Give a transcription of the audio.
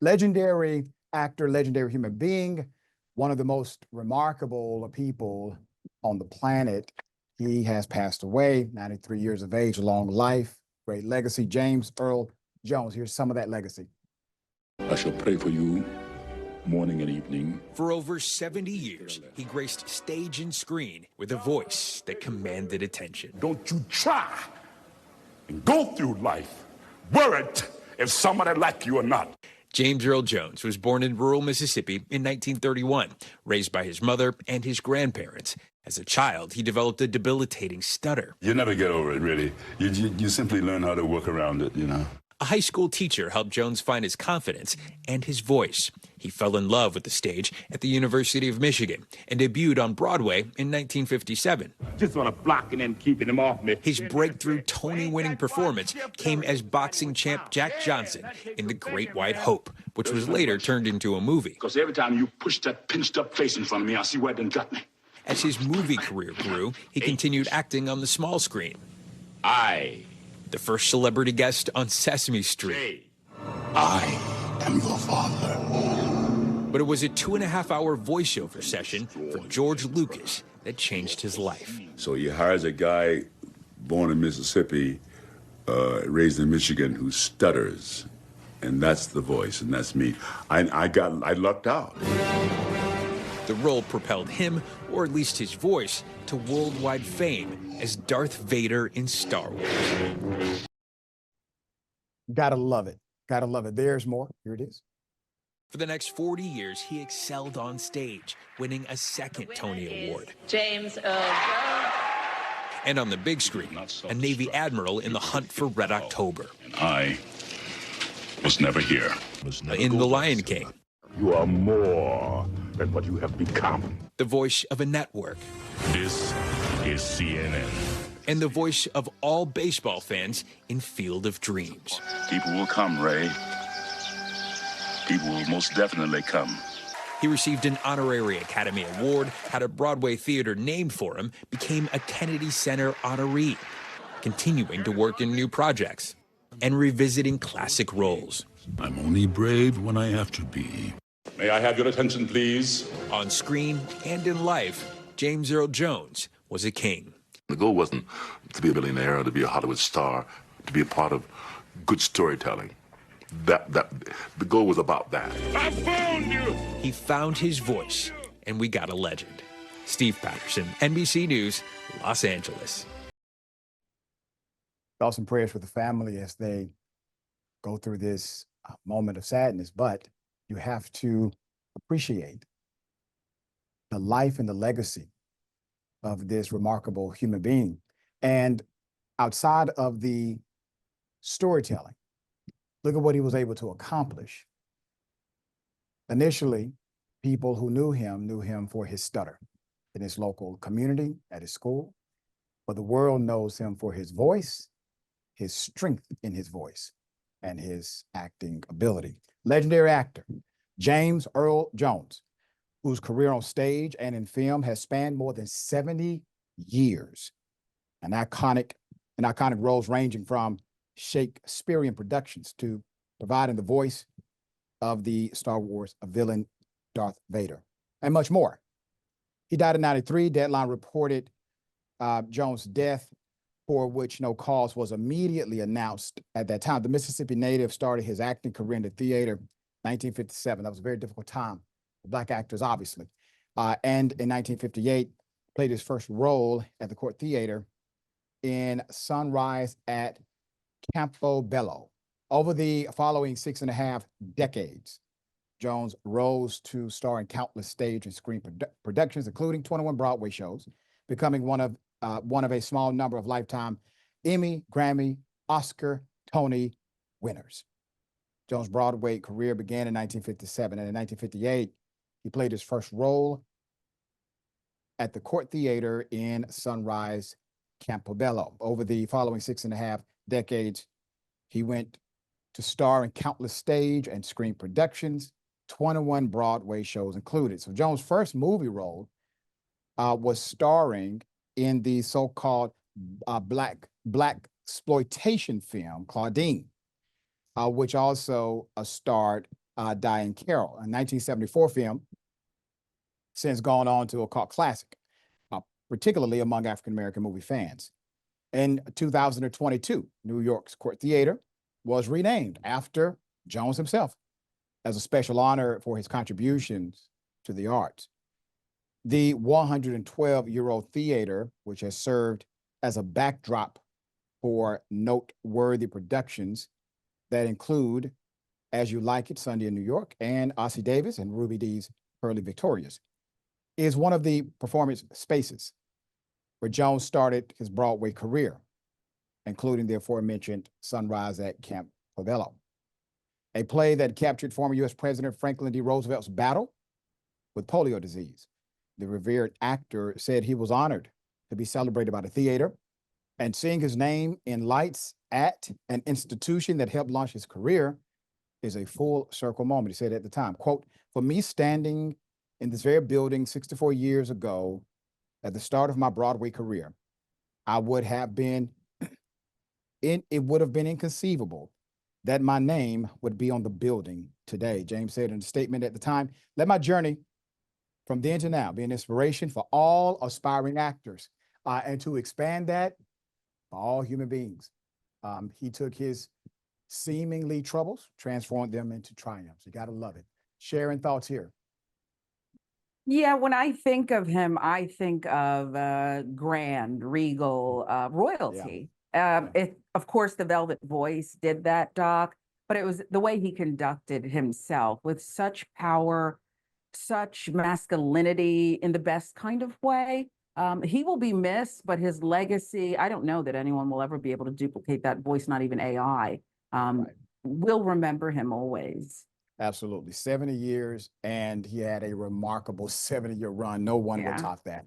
Legendary actor, legendary human being, one of the most remarkable people on the planet. He has passed away, 93 years of age, long life, great legacy. James Earl Jones. Here's some of that legacy. I shall pray for you morning and evening. For over 70 years, he graced stage and screen with a voice that commanded attention. Don't you try and go through life worried if somebody like you or not. James Earl Jones was born in rural Mississippi in 1931, raised by his mother and his grandparents. As a child, he developed a debilitating stutter. You never get over it, really. You simply learn how to work around it, you know. A high school teacher helped Jones find his confidence and his voice. He fell in love with the stage at the University of Michigan and debuted on Broadway in 1957. Just on a block and then keeping him off me. His breakthrough Tony-winning performance came as boxing champ Jack Johnson in The Great White Hope, which was later turned into a movie. Because every time you push that pinched-up face in front of me, I see where it done got me. As his movie career grew, he continued acting on the small screen. The first celebrity guest on Sesame Street. I am your father. But it was a 2.5-hour voiceover session for George Lucas that changed his life. So he hires a guy born in Mississippi, raised in Michigan, who stutters. And that's the voice, and that's me. I lucked out. The role propelled him, or at least his voice, to worldwide fame as Darth Vader in Star Wars. Gotta love it. Gotta love it. There's more. Here it is. For the next 40 years, he excelled on stage, winning a second Tony Award. James Earl Jones. And on the big screen, a Navy admiral in The Hunt for Red October. I was never here. In The Lion King. You are more than what you have become. The voice of a network. This is CNN. And the voice of all baseball fans in Field of Dreams. People will come, Ray. People will most definitely come. He received an honorary Academy Award, had a Broadway theater named for him, became a Kennedy Center honoree, continuing to work in new projects and revisiting classic roles. I'm only brave when I have to be. May I have your attention, please? On screen and in life, James Earl Jones was a king. The goal wasn't to be a billionaire or to be a Hollywood star, to be a part of good storytelling. The goal was about that. I found you! He found his voice, and we got a legend. Steve Patterson, NBC News, Los Angeles. Thoughts and prayers for the family as they go through this moment of sadness, but you have to appreciate the life and the legacy of this remarkable human being. And outside of the storytelling, look at what he was able to accomplish. Initially, people who knew him for his stutter in his local community, at his school, but the world knows him for his voice, his strength in his voice, and his acting ability. Legendary actor, James Earl Jones, whose career on stage and in film has spanned more than 70 years. And iconic roles ranging from Shakespearean productions to providing the voice of the Star Wars villain Darth Vader, and much more. He died in 93. Deadline reported Jones' death, for which no cause was immediately announced at that time. The Mississippi native started his acting career in the theater 1957. That was a very difficult time for Black actors, obviously. And in 1958, played his first role at the Cort Theatre in Sunrise at Campobello. Over the following 6.5 decades, Jones rose to star in countless stage and screen productions, including 21 Broadway shows, becoming one of a small number of lifetime Emmy, Grammy, Oscar, Tony winners. Jones' Broadway career began in 1957, and in 1958, he played his first role at the Cort Theatre in Sunrise, Campobello. Over the following 6.5 decades, he went to star in countless stage and screen productions, 21 Broadway shows included. So Jones' first movie role was starring in the so-called black exploitation film Claudine, which also starred Diane Carroll, a 1974 film, since gone on to a cult classic, particularly among African-American movie fans. In 2022, New York's Cort Theatre was renamed after Jones himself as a special honor for his contributions to the arts. The 112-year-old theater, which has served as a backdrop for noteworthy productions that include As You Like It, Sunday in New York, and Ossie Davis and Ruby Dee's Early Victorious, is one of the performance spaces where Jones started his Broadway career, including the aforementioned Sunrise at Campobello, a play that captured former U.S. President Franklin D. Roosevelt's battle with polio disease. The revered actor said he was honored to be celebrated by the theater, and seeing his name in lights at an institution that helped launch his career is a full circle moment. He said at the time, quote, "For me, standing in this very building 64 years ago at the start of my Broadway career, it would have been inconceivable that my name would be on the building today." James said in a statement at the time, "Let my journey from then to now be an inspiration for all aspiring actors," and to expand that for all human beings. He took his seemingly troubles, transformed them into triumphs. You got to love it. Sharon, thoughts here? Yeah, when I think of him, I think of grand, regal royalty. Of course, the Velvet Voice did that, Doc, but it was the way he conducted himself with such power, such masculinity in the best kind of way. He will be missed, but his legacy, I don't know that anyone will ever be able to duplicate that voice, not even AI. Right. We'll remember him always. Absolutely. 70 years, and he had a remarkable 70-year run. No one will Yeah. top that.